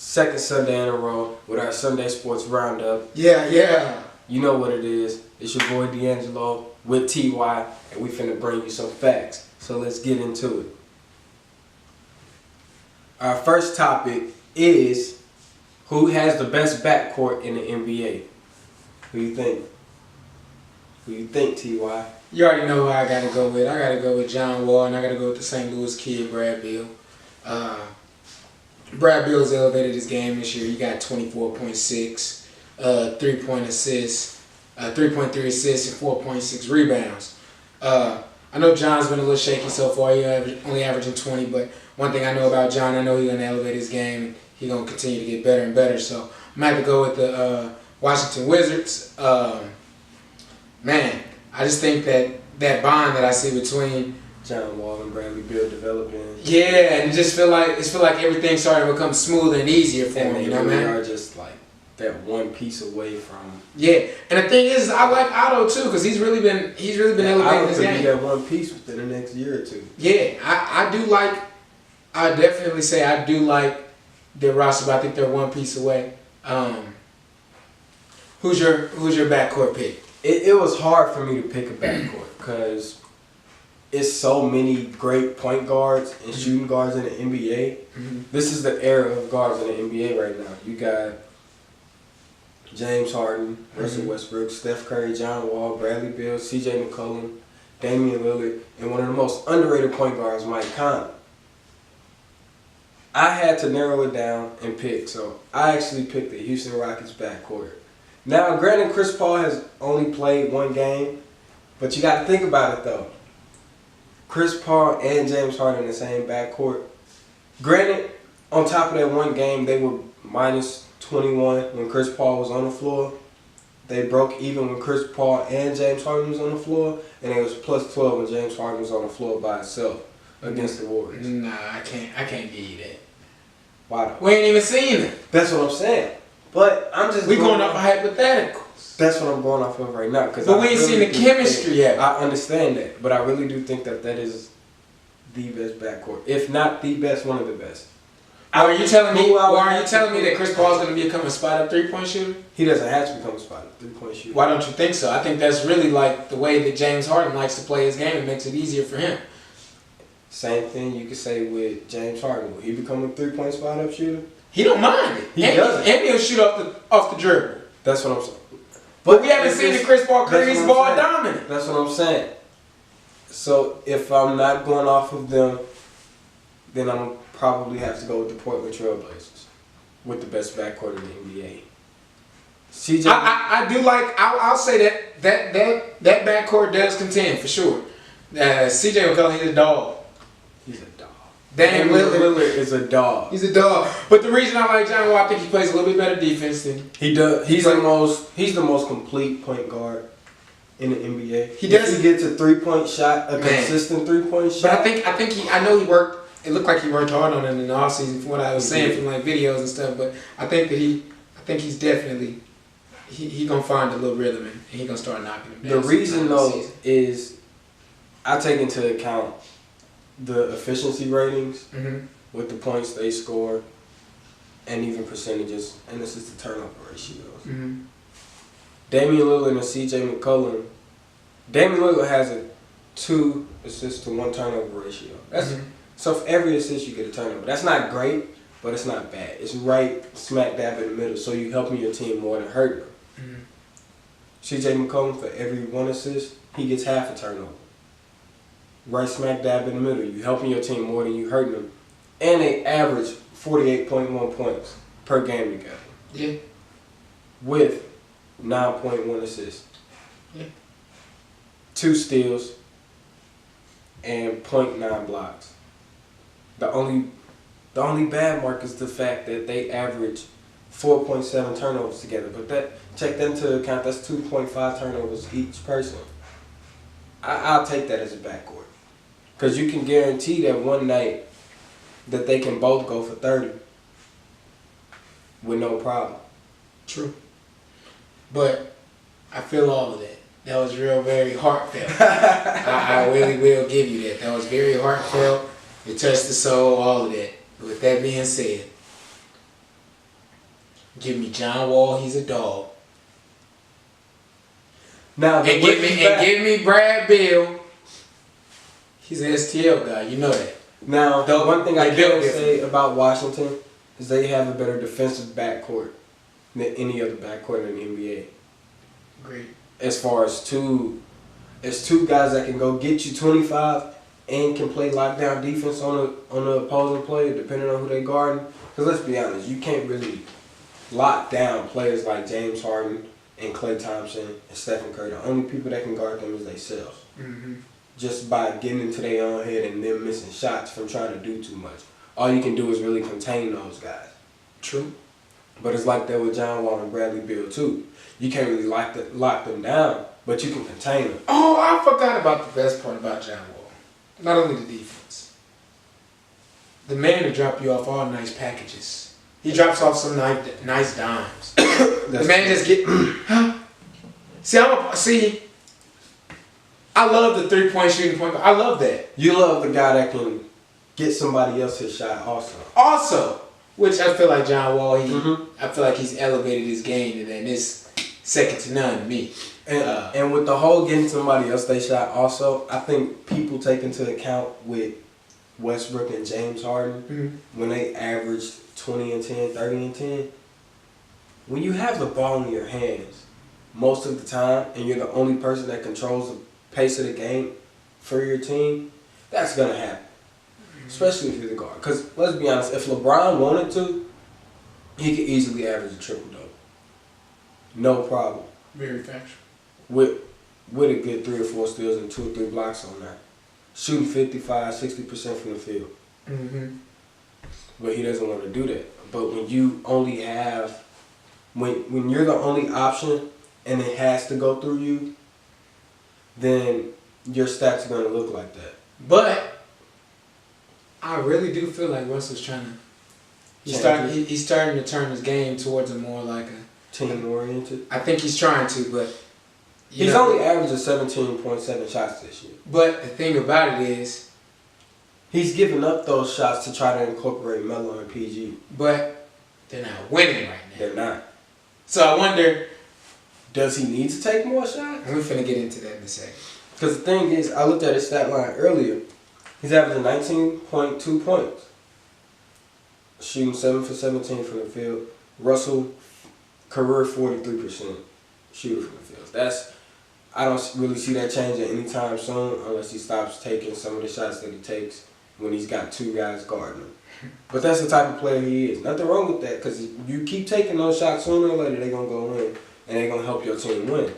Second Sunday in a row with our Sunday Sports Roundup. Yeah. You know what it is. It's your boy D'Angelo with TY, and we finna bring you some facts. So let's get into it. Our first topic is who has the best backcourt in the NBA? Who you think? Who you think, TY? You already know who I gotta go with. I gotta go with John Wall, and I gotta go with the St. Louis kid, Brad Beal. Brad Beal's elevated his game this year. He got 24.6, 3-point assists, 3.3 assists, and 4.6 rebounds. I know John's been a little shaky so far. He's only averaging 20, but one thing I know about John, I know he's gonna elevate his game. He's gonna continue to get better and better. So I'm gonna have to go with the Washington Wizards. Man, I just think that bond that I see between John Wall and Bradley Beal developing. Yeah, and it just feel like everything's starting to become smoother and easier for him. And you know, they man. are just like that one piece away from. Yeah, and the thing is, I like Otto too because he's really been elevating his game. Be that one piece within the next year or two. Yeah, I do like. I definitely say I do like their roster, but I think they're one piece away. Who's your backcourt pick? It was hard for me to pick a backcourt because it's so many great point guards and shooting guards in the NBA. Mm-hmm. This is the era of guards in the NBA right now. You got James Harden, Russell Westbrook, Steph Curry, John Wall, Bradley Beal, CJ McCollum, Damian Lillard, and one of the most underrated point guards, Mike Conley. I had to narrow it down and pick, so I actually picked the Houston Rockets backcourt. Now, granted, Chris Paul has only played one game, but you got to think about it though. Chris Paul and James Harden in the same backcourt. Granted, on top of that one game, they were minus 21 when Chris Paul was on the floor. They broke even when Chris Paul and James Harden was on the floor, and it was plus 12 when James Harden was on the floor by himself against the Warriors. Nah, I can't give you that. Why not? We ain't even seen it. That's what I'm saying. But I'm just going off of hypotheticals. That's what I'm going off of right now. But we ain't seen the chemistry yet. I understand that, but I really do think that is the best backcourt, if not the best, one of the best. Are you telling me that Chris Paul's going to become a spot-up 3-point shooter? He doesn't have to become a spot-up 3-point shooter. Why don't you think so? I think that's really like the way that James Harden likes to play his game. It makes it easier for him. Same thing you could say with James Harden. Will he become a 3-point spot-up shooter? He don't mind it. He doesn't. And he'll shoot off the dribble. That's what I'm saying. But we haven't seen the Chris Paul Curry's ball dominant. That's what I'm saying. So if I'm not going off of them, then I'm probably have to go with the Portland Trailblazers with the best backcourt in the NBA. CJ, I do like. I'll say that backcourt does contend for sure. CJ McCollum, he's a dog. He's a dog. Damian Lillard is a dog. He's a dog. But the reason I like John Wall, I think he plays a little bit better defense than he does. He's the most complete point guard in the NBA. He does. He gets a 3-point shot, consistent 3-point shot. But I know he worked. It looked like he worked hard on it in the offseason from what I was saying from like videos and stuff. But I think he's definitely he gonna find a little rhythm and he gonna start knocking him down. The reason though is I take into account the efficiency ratings with the points they score and even percentages, and this is the turnover ratios. Mm-hmm. Damian Lillard and CJ McCollum. Damian Lillard has a 2 assists to 1 turnover ratio. So for every assist you get a turnover. That's not great, but it's not bad. It's right smack dab in the middle, so you helping your team more than hurting them. CJ McCollum, for every 1 assist, he gets half a turnover. Right smack dab in the middle. You helping your team more than you hurting them. And they average 48.1 points per game together. Yeah. With 9.1 assists. Yeah. 2 steals and 0.9 blocks. The only bad mark is the fact that they average 4.7 turnovers together. But take that into account, that's 2.5 turnovers each person. I'll take that as a backcourt. Because you can guarantee that one night that they can both go for 30 with no problem. True. But I feel all of that. That was very heartfelt. I really will give you that. That was very heartfelt. It touched the soul, all of that. With that being said, Give me John Wall. He's a dog. Now, And give me Brad Beal. He's an STL guy. You know that. Now, the one thing I They built can different. say about Washington is they have a better defensive backcourt than any other backcourt in the NBA. Great. As far as two guys that can go get you 25 and can play lockdown defense on the opposing player, depending on who they guarding. Because let's be honest, you can't really lock down players like James Harden and Klay Thompson and Stephen Curry. The only people that can guard them is themselves. Mm-hmm. Just by getting into their own head and them missing shots from trying to do too much. All you can do is really contain those guys. True. But it's like that with John Wall and Bradley Beal too. You can't really lock them down, but you can contain them. Oh, I forgot about the best part about John Wall. Not only the defense. The man to drop you off all nice packages. He drops off some nice dimes. The man just get. See, I love the 3-point shooting point. I love that. You love the guy that can get somebody else's shot also. Also, which I feel like John Wall, Mhm. I feel like he's elevated his game, and then it's second to none to me. And with the whole getting somebody else they shot also, I think people take into account with Westbrook and James Harden when they averaged 20 and 10, 30 and 10. When you have the ball in your hands most of the time and you're the only person that controls the pace of the game for your team, that's going to happen. Especially if you're the guard. Because let's be honest, if LeBron wanted to, he could easily average a triple-double. No problem. Very factual. With a good 3 or 4 steals and 2 or 3 blocks on that. Shooting 55, 60% from the field. Mm-hmm. But he doesn't want to do that. But when you only have, when you're the only option and it has to go through you, then your stats are going to look like that. But I really do feel like Russell's trying to. He's starting to turn his game towards a more like a team-oriented. I think he's trying to, but he's only averaging 17.7 shots this year. But the thing about it is, he's giving up those shots to try to incorporate Melo and PG. But they're not winning right now. They're not. So I wonder, does he need to take more shots? We're finna get into that in a second. Because the thing is, I looked at his stat line earlier. He's averaging 19.2 points. Shooting 7 for 17 from the field. Russell, career 43% shooter from the field. I don't really see that changing anytime soon unless he stops taking some of the shots that he takes when he's got 2 guys guarding him. But that's the type of player he is. Nothing wrong with that because you keep taking those shots, sooner or later they're going to go in and they're going to help your team win.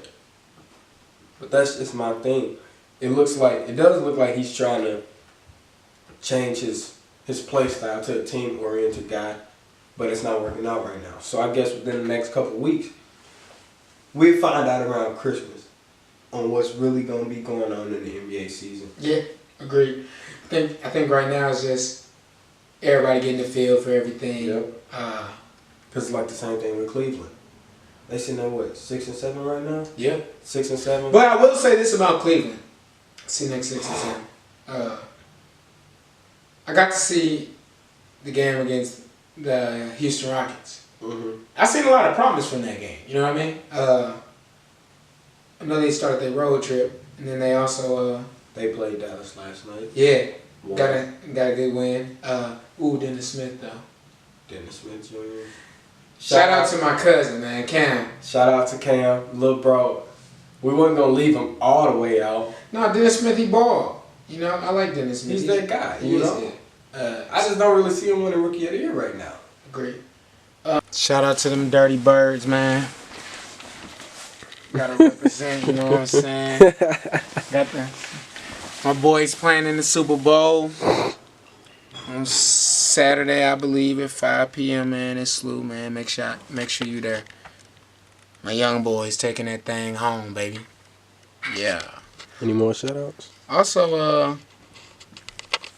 But that's just my thing. It does look like he's trying to change his play style to a team-oriented guy, but it's not working out right now. So I guess within the next couple of weeks, we'll find out around Christmas on what's really going to be going on in the NBA season. Yeah, agreed. I think right now it's just everybody getting the feel for everything. Yep. Because it's like the same thing with Cleveland. They sitting at what, 6 and 7 right now? Yeah. 6 and 7. But I will say this about Cleveland. See next 6 and 7. I got to see the game against the Houston Rockets. Mm-hmm. I seen a lot of promise from that game. You know what I mean? I know they started their road trip, and then they also they played Dallas last night. Yeah, got a good win. Dennis Smith though. Dennis Smith Jr. Shout out to my cousin, man, Cam. Shout out to Cam, little bro. We wasn't gonna leave him all the way out. No, Dennis Smith, he balled. You know, I like Dennis Smith. He's that guy. You know. I just don't really see him winning Rookie of the Year right now. Great. Shout out to them dirty birds, man. Gotta represent, you know what I'm saying? Got my boys playing in the Super Bowl on Saturday, I believe, at 5 p.m. Man, it's SLU, man. Make sure you there. My young boys taking that thing home, baby. Yeah. Any more shout outs? Also,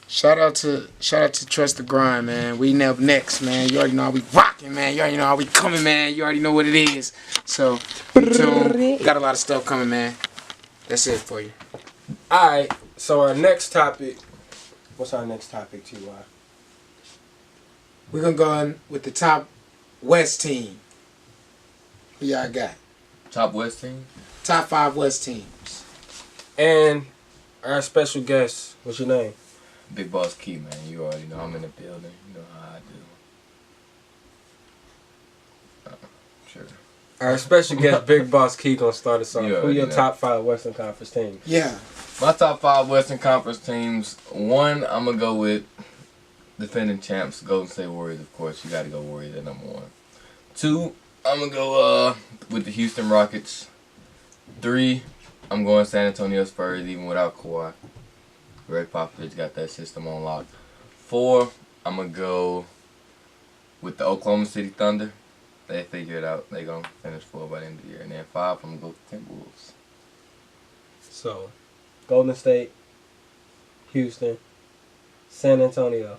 shout out to Trust the Grind, man. We up next, man. You already know how we rocking, man. You already know how we coming, man. You already know what it is. So, be tuned. Got a lot of stuff coming, man. That's it for you. Alright, so our next topic. What's our next topic, T.Y.? We're going to go on with the top West team. Who y'all got? Top West team. Top 5 West teams. And our special guest, what's your name? Big Boss Key, man. You already know I'm in the building. You know how I do. Sure. Our special guest, Big Boss Key, gonna start us off. You Who already your know. top 5 Western Conference teams? Yeah. My top 5 Western Conference teams. 1, I'm gonna go with defending champs, Golden State Warriors. Of course, you got to go Warriors at number 1. 2, I'm gonna go with the Houston Rockets. 3, I'm going San Antonio Spurs, even without Kawhi. Greg Popovich got that system on lock. 4, I'm gonna go with the Oklahoma City Thunder. They figure it out. They gonna finish 4 by the end of the year. And then 5, I'm gonna go with the Timberwolves. So, Golden State, Houston, San Antonio,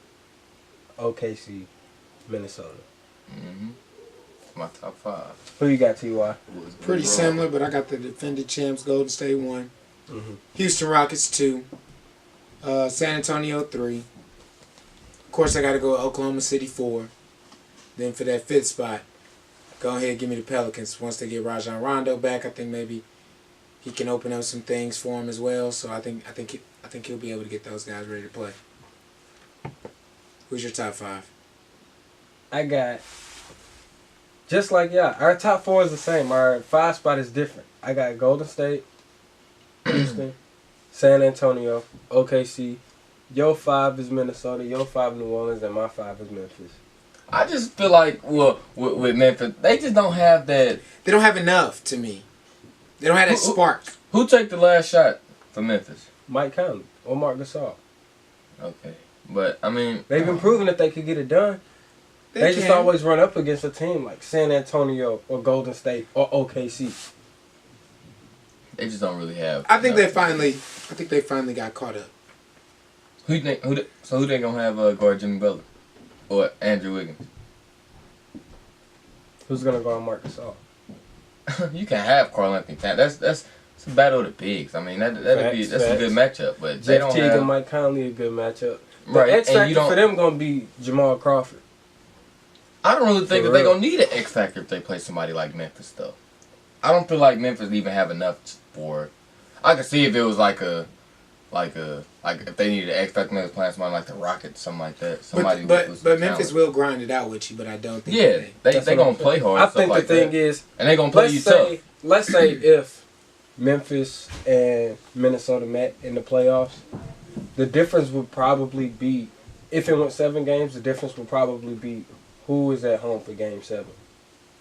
OKC, Minnesota. Mm-hmm. My top 5. Who you got, Ty? Pretty similar, but I got the defending champs, Golden State 1. Mm-hmm. Houston Rockets 2. San Antonio 3. Of course, I got to go Oklahoma City 4. Then for that 5th spot, go ahead and give me the Pelicans. Once they get Rajon Rondo back, I think maybe he can open up some things for him as well. So I think he'll be able to get those guys ready to play. Who's your top 5? I got, just like y'all, our top 4 is the same. Our 5 spot is different. I got Golden State, Houston, San Antonio, OKC. Your 5 is Minnesota, your 5 New Orleans, and my 5 is Memphis. I just feel like, well, with Memphis, they just don't have that. They don't have enough to me. They don't have that spark. Who took the last shot for Memphis? Mike Conley or Mark Gasol. Okay. But, I mean... They've been proving that they could get it done. They just always run up against a team like San Antonio or Golden State or OKC. They just don't really have... I think they finally got caught up. Who they gonna have guard Jimmy Butler? Or Andrew Wiggins? Who's gonna guard Mark Gasol? You can have Karl Anthony Towns. That's a battle of the bigs. I mean, that's a good matchup. But they Jeff don't Teague have... and Mike Conley a good matchup. The Right, X and you factor don't... for them gonna be Jamal Crawford. I don't really think For that they're real. gonna need an X factor if they play somebody like Memphis, though. I don't feel like Memphis even have enough for. I could see if it was like if they needed an X factor, maybe playing somebody like the Rockets, something like that. Somebody But with Memphis will grind it out with you. But I don't think. Yeah, they gonna play hard. I stuff think like the thing that. is, and they gonna play you tough. let's say if Memphis and Minnesota met in the playoffs, the difference would probably be, if it went 7 games, the difference would probably be who is at home for Game 7.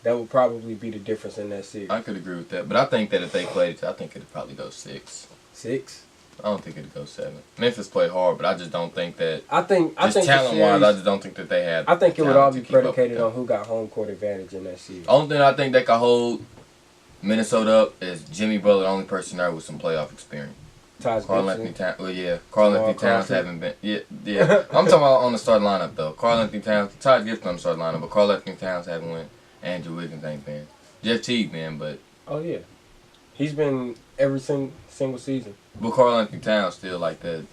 That would probably be the difference in that series. I could agree with that, but I think that if they played it, I think it'd probably go 6. 6. I don't think it'd go 7. Memphis played hard, but I just don't think that. I think Just the talent wise, series, I just don't think that they had. I think it would all be talent to keep up with predicated them. on who got home court advantage in that series. Only thing I think that can hold Minnesota up is Jimmy Butler, the only person there with some playoff experience. Taj Carl Gibson. Anthony Towns. Well, yeah, Carl Jamal Anthony Towns Crawford. haven't been. Yeah. I'm talking about on the starting lineup though. Carl Anthony Towns, Todd Gibson on the starting lineup, but Carl Anthony Towns haven't went. Andrew Wiggins ain't been. Jeff Teague been, but Oh yeah, he's been every single season. Carl Anthony Towns still like that.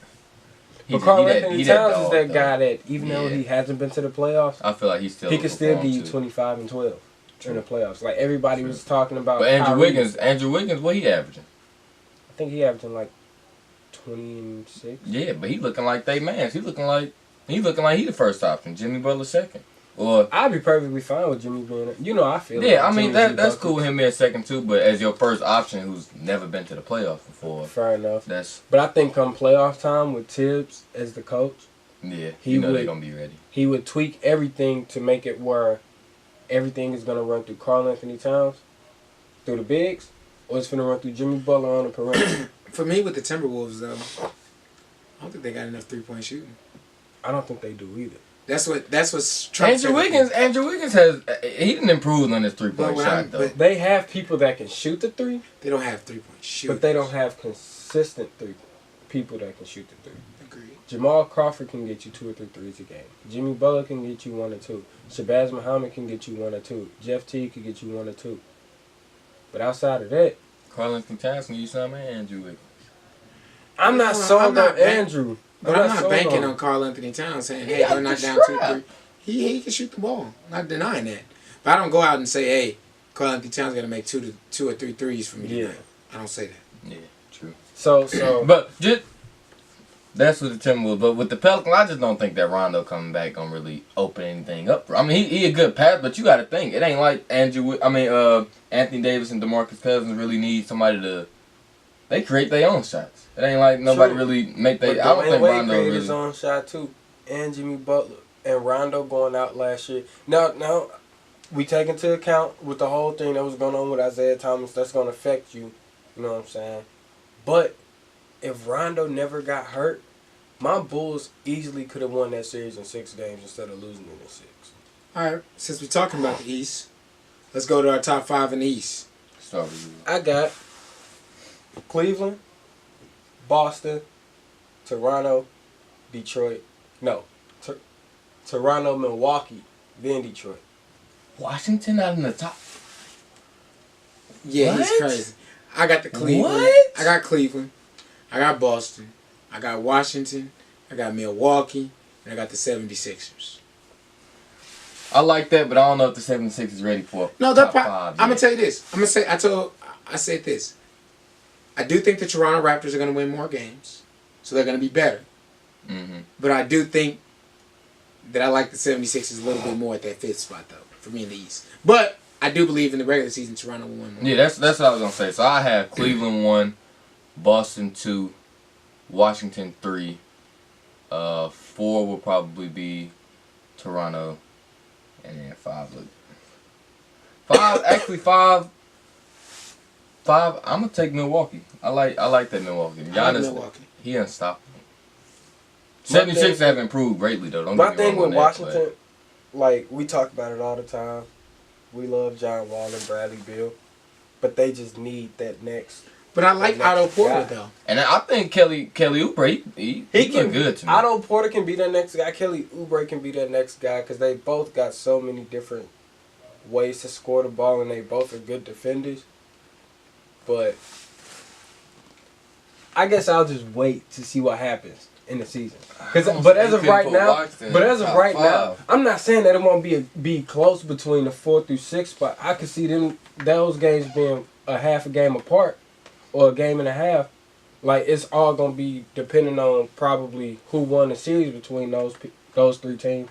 But Carl he Anthony that Towns is dog, that though. guy that even though Yeah. he hasn't been to the playoffs, I feel like he's still. he can still give you too. 25 and 12 in the playoffs. Like everybody was talking about. But Andrew Kyrie. Wiggins, what he averaging? I think he averaging like 26. Yeah, but he looking like they mans. He looking like he the first option. Jimmy Butler second. Or I'd be perfectly fine with Jimmy being. I feel. yeah, like I mean Jimmy's that's the cool with him being second too. But as your first option, who's never been to the playoffs before, Fair enough. that's But I think come playoff time with Tibbs as the coach, yeah. He You know would- they're gonna be ready. he would tweak everything to make it where everything is gonna run through Karl Anthony Towns, through the bigs, or it's gonna run through Jimmy Butler on the perimeter. For me, with the Timberwolves though, I don't think they got enough 3-point shooting. I don't think they do either. That's what's Trump's Andrew Wiggins has he didn't improve on his 3-point But shot though. but- They have people that can shoot the 3, They don't have 3-point shooting. but they don't have consistent 3 people that can shoot the 3. Agreed. Jamal Crawford can get you 2 or 3 threes a game. Jimmy Butler can get you 1 or 2. Shabazz Muhammad can get you 1 or 2. Jeff Teague can get you 1 or 2. But outside of that, Karl Anthony Towns can use something, and Andrew Wiggins. I'm not I'm sold not on bank- Andrew. But I'm not sold banking him. on Karl Anthony Towns saying, He hey, got they're not the down strap. 2-3. He can shoot the ball. Not denying that. But I don't go out and say, hey, Karl Anthony Towns got to make two or three threes for me. Yeah. Tonight. I don't say that. Yeah, true. So But just that's with the Timberwolves. But with the Pelicans, I just don't think that Rondo coming back gonna really open anything up. I mean, he a good pass, but you got to think it ain't like Anthony Davis and DeMarcus Cousins really need somebody to. They create their own shots. It ain't like nobody really make they. I don't think Rondo created really. his own shot too, and Jimmy Butler and Rondo going out last year. Now, we take into account with the whole thing that was going on with Isaiah Thomas. That's going to affect you. You know what I'm saying? But if Rondo never got hurt, my Bulls easily could have won that series in 6 games instead of losing it in 6. All right, since we're talking about the East, let's go to our top 5 in the East. Start with you. I got Cleveland, Boston, Toronto, Detroit. No, Toronto, Milwaukee, then Detroit. Washington out in the top. Yeah, What? he's crazy. I got the Cleveland. What? I got Cleveland. I got Boston. I got Washington. I got Milwaukee. And I got the 76ers. I like that, but I don't know if the 76 is ready for No, top I'm 5 gonna yet. tell you this. I said this. I do think the Toronto Raptors are gonna win more games, so they're gonna be better. Mm-hmm. But I do think that I like the 76ers a little bit more at that 5th spot though, for me in the East. But I do believe in the regular season Toronto will win more. Yeah, that's what I was gonna say. So I have Cleveland 1, Boston 2, Washington 3. 4 will probably be Toronto, and then 5. Look, 5 actually 5. 5. I'm gonna take Milwaukee. I like that Milwaukee. I like Giannis, Milwaukee. he unstoppable. 76 have improved greatly though. Don't My get me thing wrong with on that, Washington, like, we talk about it all the time. We love John Wall and Bradley Beal, but they just need that next. But I like Next Otto Porter guy. though. and I think Kelly Oubre, he can look good to me. Otto Porter can be that next guy. Kelly Oubre can be that next guy because they both got so many different ways to score the ball, and they both are good defenders. But I guess I'll just wait to see what happens in the season. But as of right now, I'm not saying that it won't be close between the 4 through 6 spot. I could see those games being a half a game apart or a game and a half. Like, it's all gonna be depending on probably who won the series between those 3 teams.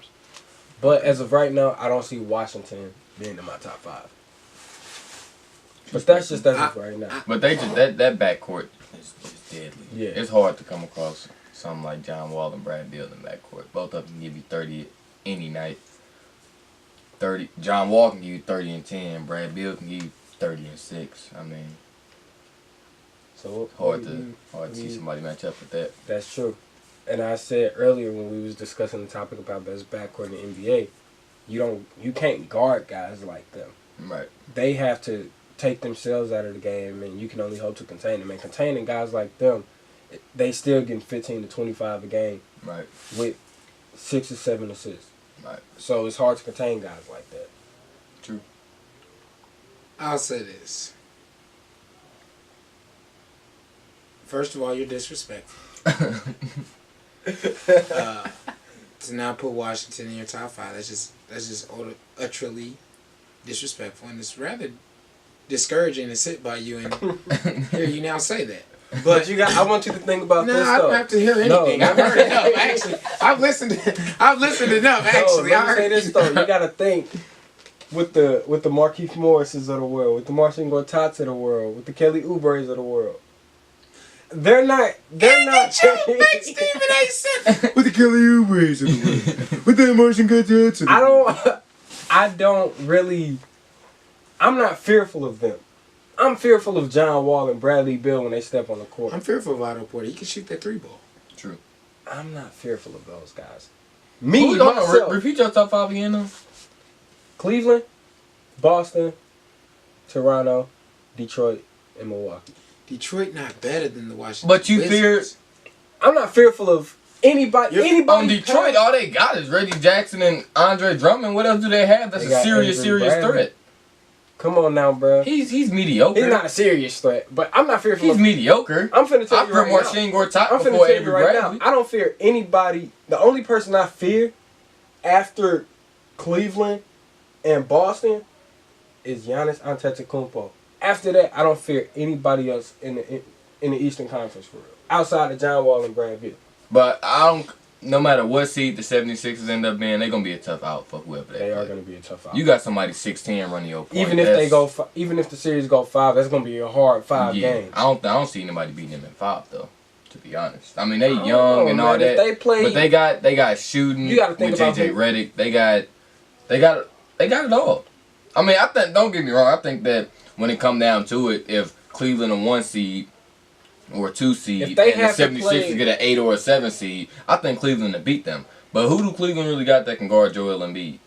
But as of right now, I don't see Washington being in my top 5. But that's just as of right now. But they just that backcourt is deadly. Yeah. It's hard to come across something like John Wall and Brad Beal in the backcourt. Both of them can give you 30 any night. 30. John Wall can give you 30 and 10. Brad Beal can give you 30 and 6. I mean, So hard to see somebody match up with that. That's true. And I said earlier when we was discussing the topic about best backcourt in the NBA, you can't guard guys like them. Right. They have to take themselves out of the game, and you can only hope to contain them. And containing guys like them, they still getting 15 to 25 a game. Right. With 6 or 7 assists. Right. So it's hard to contain guys like that. True. I'll say this. First of all, you're disrespectful. To not put Washington in your top 5, that's just utterly disrespectful, and it's rather discouraging to sit by you and hear you now say that. But I want you to think about No, this I though. don't have to hear anything. No. I've heard enough. Actually, I've listened enough. Actually, Let me say this though. You gotta think with the Markieff Morrises of the world, with the Marcin Gortats of the world, with the Kelly Oubres of the world. They're not. Make Stephen A. Smith with the Kelly Oubres of the world, with the Marcin Gortats of the world. I'm not fearful of them. I'm fearful of John Wall and Bradley Beal when they step on the court. I'm fearful of Otto Porter. He can shoot that 3 ball. True. I'm not fearful of those guys. Repeat your top 5 again though. Cleveland, Boston, Toronto, Detroit, and Milwaukee. Detroit not better than the Washington. But you Wizards. I'm not fearful of anybody. On Detroit, all they got is Reggie Jackson and Andre Drummond. What else do they have that's They a got serious Avery Bradley. threat? Come on now, bro. He's mediocre. He's not a serious threat, but I'm not fearful He's of mediocre. I'm finna tell I you prefer right now. Marcin Gortat I'm finna before tell you Avery right Bradley. now. I don't fear anybody. The only person I fear after Cleveland and Boston is Giannis Antetokounmpo. After that, I don't fear anybody else in the Eastern Conference for real. Outside of John Wall and Brad Beal. But I don't. No matter what seed the 76ers end up being, they're gonna be a tough out for whoever They are gonna be a tough out. You got somebody 6'10" running your point. Even if they go, even if the series go 5, that's gonna be a hard 5 games. I don't see anybody beating them in 5 though. To be honest, I mean they young and all that. They play, but they got shooting. You gotta think with about JJ Redick. They got it all. I mean, I think, don't get me wrong. I think that when it come down to it, if Cleveland a 1 seed or a 2 seed, and the 76ers get an 8 or a 7 seed, I think Cleveland will beat them. But who do Cleveland really got that can guard Joel Embiid?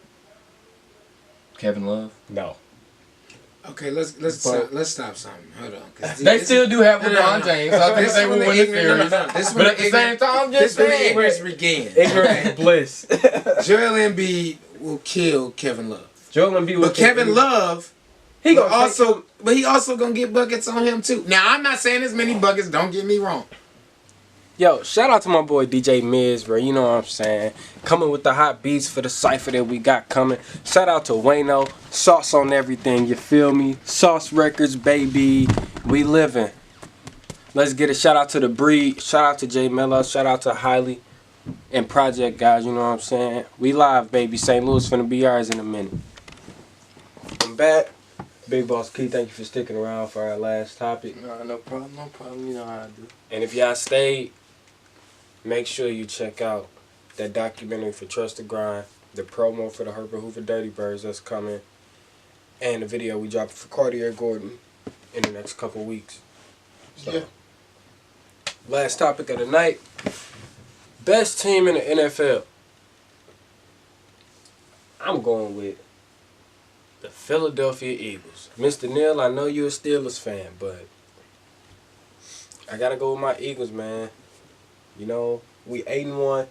Kevin Love? No. Okay, let's stop something. Hold on. They still do have LeBron James. So I think they will win the series. But at the same time, just saying. Ignorance begin. Ignorance bliss. Joel Embiid will kill Kevin Love. Joel Embiid will But Kevin Love, he also gonna get buckets on him too. Now I'm not saying as many buckets. Don't get me wrong. Yo, shout out to my boy DJ Miz, bro. You know what I'm saying? Coming with the hot beats for the cypher that we got coming. Shout out to Wayno. Sauce on everything, you feel me? Sauce Records, baby. We living. Let's get a shout out to The Breed. Shout out to Jay Mello. Shout out to Hiley and Project guys, you know what I'm saying? We live, baby. St. Louis finna be ours in a minute. I'm back. Big Boss Key, thank you for sticking around for our last topic. No problem. You know how I do. And if y'all stayed, make sure you check out that documentary for Trust the Grind, the promo for the Herbert Hoover Dirty Birds that's coming, and the video we dropped for Cartier Gordon in the next couple weeks. So, yeah. Last topic of the night. Best team in the NFL. I'm going with the Philadelphia Eagles. Mr. Neal, I know you're a Steelers fan, but I got to go with my Eagles, man. You know, we 8-1.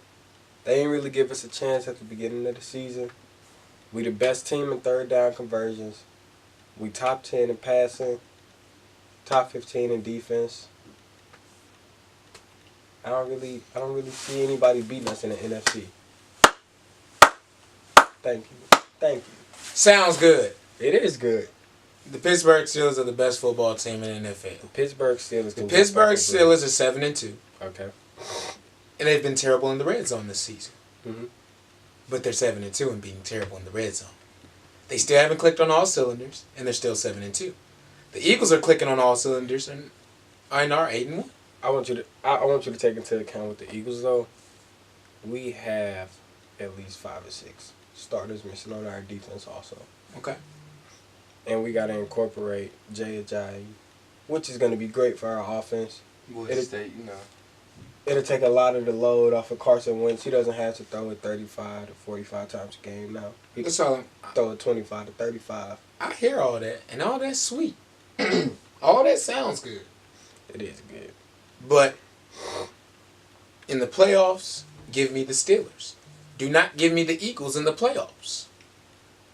They ain't really give us a chance at the beginning of the season. We the best team in third down conversions. We top 10 in passing. Top 15 in defense. I don't really see anybody beating us in the NFC. Thank you. Sounds good. It is good. The Pittsburgh Steelers are the best football team in the NFL. The Pittsburgh Steelers. The Pittsburgh Steelers are 7-2. Okay. And they've been terrible in the red zone this season. Mm-hmm. But they're 7-2 and being terrible in the red zone. They still haven't clicked on all cylinders, and they're still 7-2. The Eagles are clicking on all cylinders and are 8-1. I want you to take into account with the Eagles though. We have at least 5 or 6 starters missing on our defense also. Okay. And we got to incorporate Jay Ajayi, which is going to be great for our offense. It'll take a lot of the load off of Carson Wentz. He doesn't have to throw it 35 to 45 times a game now. He can throw it 25 to 35. I hear all that, and all that's sweet. All that sounds good. It is good. But in the playoffs, give me the Steelers. Do not give me the Eagles in the playoffs.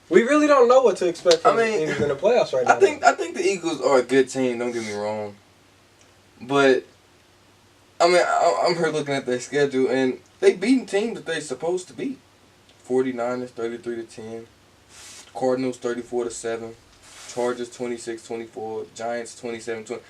We really don't know what to expect from the Eagles in the playoffs right now. I think the Eagles are a good team, don't get me wrong. But I mean, I'm here looking at their schedule, and they beating teams that they're supposed to beat. 49ers 33-10, Cardinals 34-7, Chargers 26-24, Giants 27-20.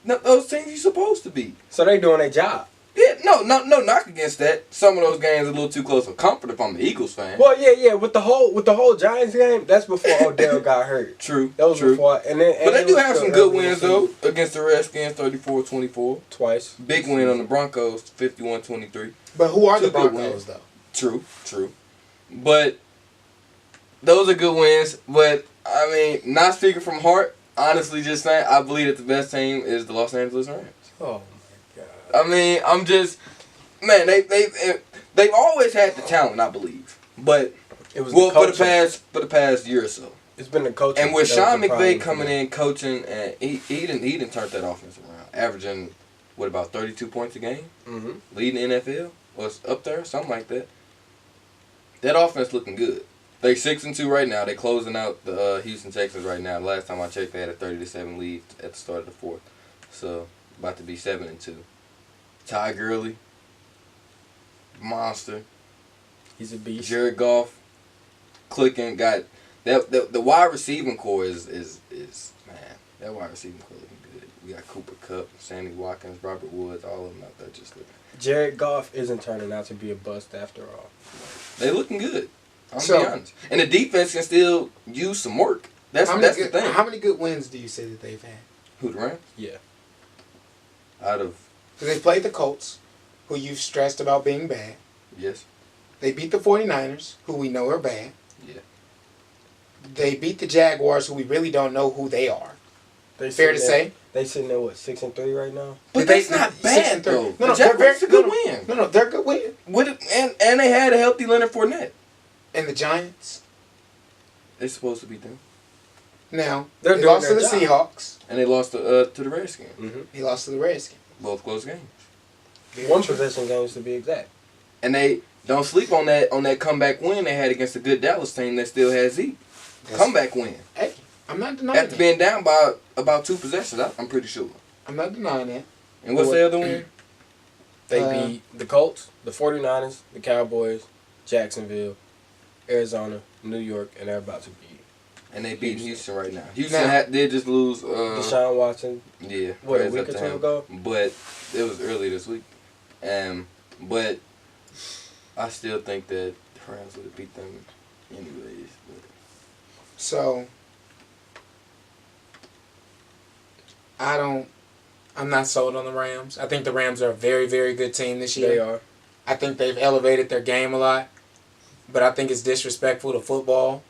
No, those teams you're supposed to beat. So they doing their job. Yeah, no knock against that. Some of those games are a little too close for comfort if I'm the Eagles fan. Well, yeah. With the whole Giants game, that's before Odell got hurt. True. That was before, and they do have some good wins though against the Redskins, 34-24. Twice. Big win on the Broncos, 51-23. But who are the Broncos though? True. But those are good wins. But I mean, not speaking from heart, honestly, just saying, I believe that the best team is the Los Angeles Rams. Oh. I mean, I'm just, man. They've always had the talent, I believe, but it was for the past year or so. It's been the coaching. And with Sean McVay coming in coaching, and he didn't turn that offense around, averaging about 32 points a game, leading the NFL or up there, something like that. That offense looking good. They 6-2 right now. They closing out the Houston Texans right now. Last time I checked, they had a 30-7 lead at the start of the fourth, so about to be 7-2. Ty Gurley, monster. He's a beast. Jared Goff, clicking, got The wide receiving core is man. That wide receiving core looking good. We got Cooper Kupp, Sammy Watkins, Robert Woods, all of them out there just looking. Jared Goff isn't turning out to be a bust after all. They looking good. I'm gonna be honest. And the defense can still use some work. That's the thing. How many good wins do you say that they've had? Who, the Rams? Yeah. Out of Because they played the Colts, who you've stressed about being bad. yes. They beat the 49ers, who we know are bad. Yeah. They beat the Jaguars, who we really don't know who they are. They Fair to say? They sitting there, what, 6-3 right now? But that's not bad, though. No, they're a good win. No, they're a good win. And they had a healthy Leonard Fournette. And the Giants? They're supposed to beat them. Now, They're they doing lost to their the job. Seahawks. And they lost to the Redskins. Mm-hmm. He lost to the Redskins. Both close games. One possession games to be exact. And they don't sleep on that comeback win they had against a good Dallas team that still has Zeke. Comeback win. Hey, I'm not denying After that. being down by about 2 possessions, I'm pretty sure. I'm not denying that. And what's the other win? They beat the Colts, the 49ers, the Cowboys, Jacksonville, Arizona, New York, and they're about to beat. And they beat Houston right now. Houston did just lose. Deshaun Watson. Yeah. What, a praise week up or to two him. ago? But it was early this week. But I still think that the Rams would have beat them anyways. But. So, I'm not sold on the Rams. I think the Rams are a very, very good team this year. They are. I think they've elevated their game a lot. But I think it's disrespectful to football.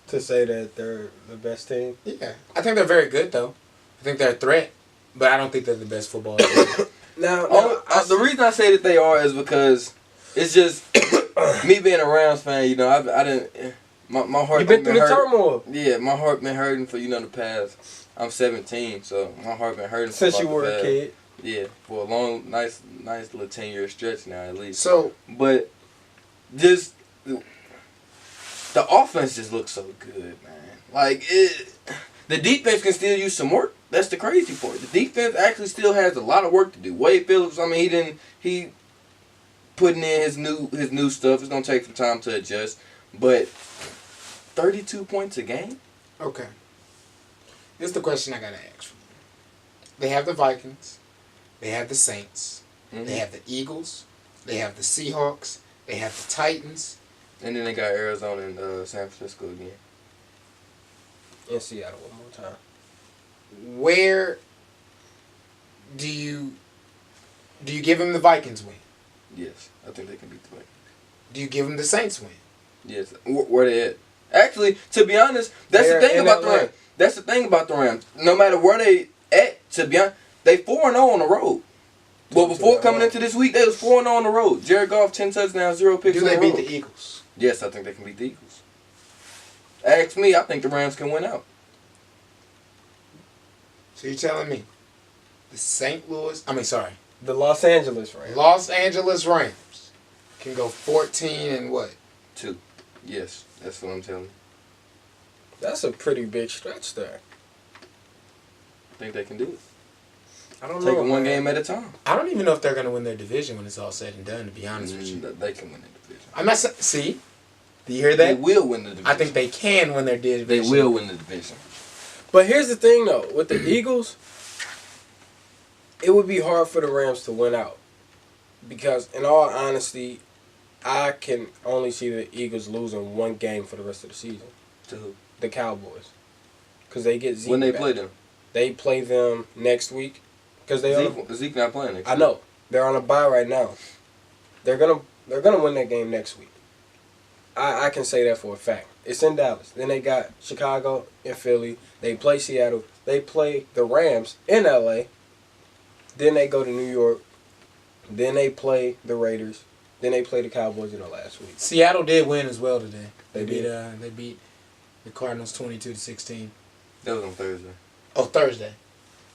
To say that they're the best team? Yeah. I think they're very good, though. I think they're a threat. But I don't think they're the best football team. Now, The reason I say that they are is because it's just me being a Rams fan. You know, I didn't. My heart. You've been through the turmoil. Yeah, my heart been hurting for the past. I'm 17, so my heart been hurting Since for you were a kid. Yeah, for a long, nice little 10-year stretch now at least. So, but just the offense just looks so good, man. Like the defense can still use some work. That's the crazy part. The defense actually still has a lot of work to do. Wade Phillips, I mean, he putting in his new stuff. It's gonna take some time to adjust, but 32 points a game. okay. This is the question I got to ask you. They have the Vikings. They have the Saints. Mm-hmm. They have the Eagles. They have the Seahawks. They have the Titans. And then they got Arizona and San Francisco again. In Seattle one more time. Where do you give them the Vikings win? Yes, I think they can beat the Vikings. Do you give them the Saints win? Yes, where they at? Actually, to be honest, that's the thing about the Rams. That's the thing about the Rams. No matter where they at, to be honest, they 4-0 on the road. Well, before coming into this week, they was 4-0 on the road. Jared Goff, 10 touchdowns, 0 picks. Do they beat the Eagles? Yes, I think they can beat the Eagles. Ask me, I think the Rams can win out. So you're telling me The Los Angeles Rams. Los Angeles Rams can go 14 and what? 2. Yes, that's what I'm telling you. That's a pretty big stretch there. I think they can do it. I don't Take know. it one game at a time. I don't even know if they're going to win their division when it's all said and done, to be honest with you. They can win the division. I'm not see? Do you hear They that? will win the division. I think they can win their division. They will win the division. But here's the thing, though. With the Eagles, it would be hard for the Rams to win out. Because, in all honesty, I can only see the Eagles losing one game for the rest of the season. To who? The Cowboys. Because they get Zeke When they back. play them. They play them next week. Because Zeke not playing next I know. They're on a bye right now. They're gonna win that game next week. I can say that for a fact. It's in Dallas. Then they got Chicago and Philly. They play Seattle. They play the Rams in LA. Then they go to New York. Then they play the Raiders. Then they play the Cowboys in the last week. Seattle did win as well today. They beat the Cardinals 22-16. That was on Thursday. Oh, Thursday.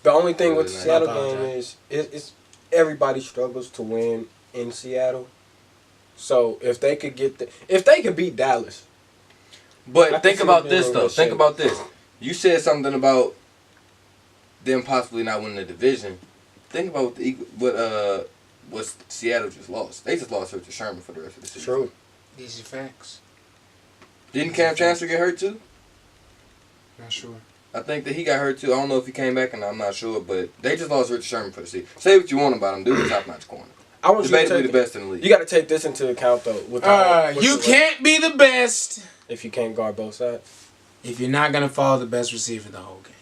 The only thing with the I Seattle game is it's everybody struggles to win in Seattle. So if they could beat Dallas. But think about see them this being though. real Think shape. about this. You said something about them possibly not winning the division. Think about what Seattle just lost. They just lost Richard Sherman for the rest of the season. True. These are facts. Didn't Cam Chancellor get hurt too? Not sure. I think that he got hurt too. I don't know if he came back, and I'm not sure. But they just lost Richard Sherman for the season. Say what you want about him, dude. He's top-notch corner. I want you to Debatably take the best in the league. You got to take this into account though. You can't be the best if you can't guard both sides. if you're not gonna follow the best receiver the whole game.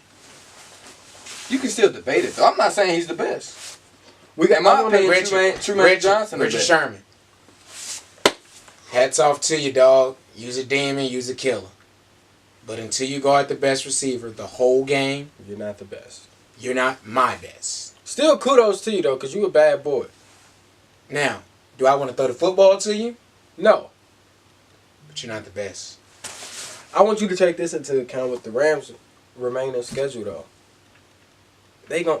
You can still debate it, though. I'm not saying he's the best. We got In my opinion, Trumaine Johnson. Richard Sherman. Hats off to you, dog. Use a demon, use a killer. But until you guard the best receiver the whole game, You're not the best. you're not my best. Still kudos to you though, cause you a bad boy. Now, do I want to throw the football to you? No, But you're not the best. I want you to take this into account with the Rams remaining schedule though.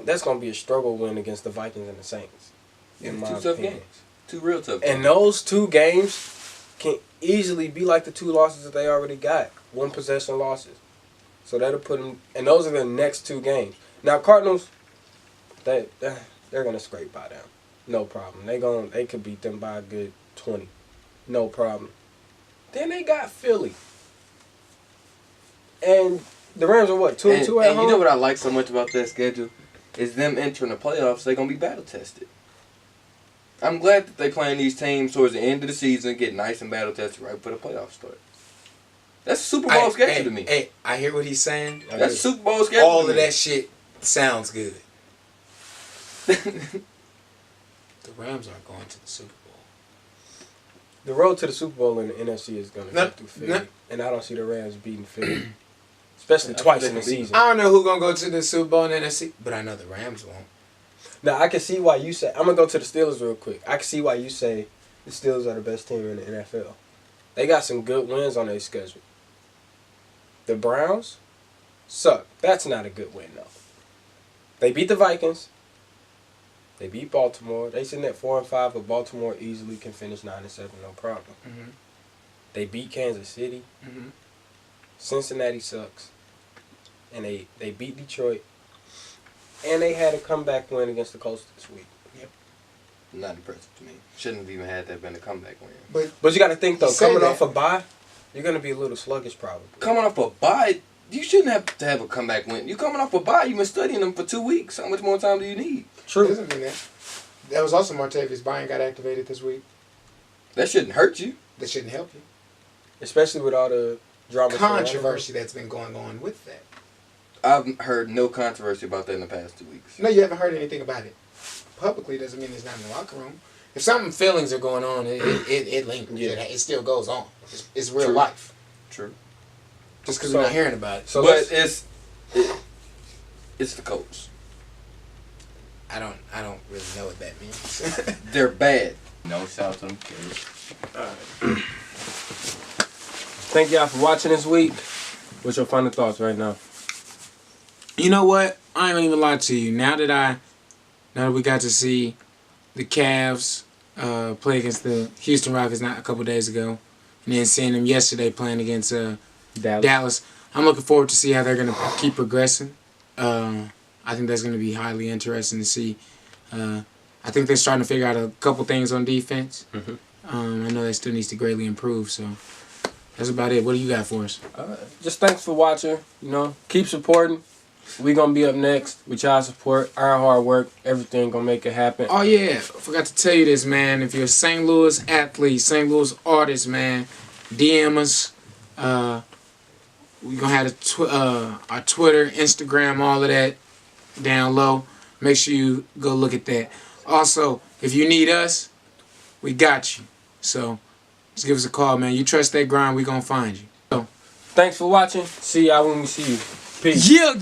That's gonna be a struggle win against the Vikings and the Saints. Yeah, in two my tough opinion. games. Two real tough games. And those 2 games can easily be like the 2 losses that they already got. 1 possession losses. So that'll put them, and those are the next 2 games. Now Cardinals, they're gonna scrape by them, no problem. They could beat them by a good 20, no problem. Then they got Philly, and the Rams are what 2-2 at home. And you know what I like so much about that schedule is them entering the playoffs. They're gonna be battle tested. I'm glad that they playing these teams towards the end of the season, get nice and battle tested right before the playoffs start. That's a Super Bowl schedule to me. Hey, I hear what he's saying. That's a Super Bowl schedule. All to of me. that shit sounds good. The Rams aren't going to the Super Bowl. The road to the Super Bowl in the NFC is gonna No, go through Philly, no. and I don't see the Rams beating Philly, especially twice in the season. I don't know who's going to go to the Super Bowl in the NFC, but I know the Rams won't. Now I can see why you say. I'm gonna go to the Steelers real quick. I can see why you say the Steelers are the best team in the NFL. They got some good wins on their schedule. The Browns suck. That's not a good win though. They beat the Vikings. They beat Baltimore. They sitting at 4-5, but Baltimore easily can finish 9-7, no problem. Mm-hmm. They beat Kansas City. Mm-hmm. Cincinnati sucks, and they beat Detroit. And they had a comeback win against the Colts this week. Not impressive to me. Shouldn't have even had that been a comeback win. But you got to think, though, You say coming that. off a bye, you're going to be a little sluggish probably. Coming off a bye, you shouldn't have to have a comeback win. You coming off a bye, you've been studying them for 2 weeks. How much more time do you need? True. Doesn't mean that. That was also Martavis Bryant got activated this week. That shouldn't hurt you. That shouldn't help you. Especially with all the drama. Controversy that's been going on with that. I've heard no controversy about that in the past 2 weeks. No, you haven't heard anything about it. Publicly doesn't mean it's not in the locker room. If some feelings are going on, it lingers. Yeah. It still goes on. It's real True. life. True. Just because we're not hearing about it. So But it's the coach. I don't really know what that means. They're bad. No shout to them kids. Thank y'all for watching this week. What's your final thoughts right now? You know what? I ain't gonna even lie to you. Now that we got to see the Cavs play against the Houston Rockets not a couple days ago, and then seeing them yesterday playing against Dallas, I'm looking forward to see how they're gonna keep progressing. I think that's gonna be highly interesting to see. I think they're starting to figure out a couple things on defense. Mm-hmm. I know that still needs to greatly improve. So that's about it. What do you got for us? Just thanks for watching. You know, keep supporting. We gonna be up next with y'all support, our hard work, everything gonna make it happen. Oh yeah, I forgot to tell you this, man. If you're a St. Louis athlete, St. Louis artist, man, DM us. We gonna have our Twitter, Instagram, all of that down low. Make sure you go look at that. Also, if you need us, we got you. So just give us a call, man. You trust that grind, we gonna find you. So Thanks for watching. See y'all when we see you. Peace. yeah.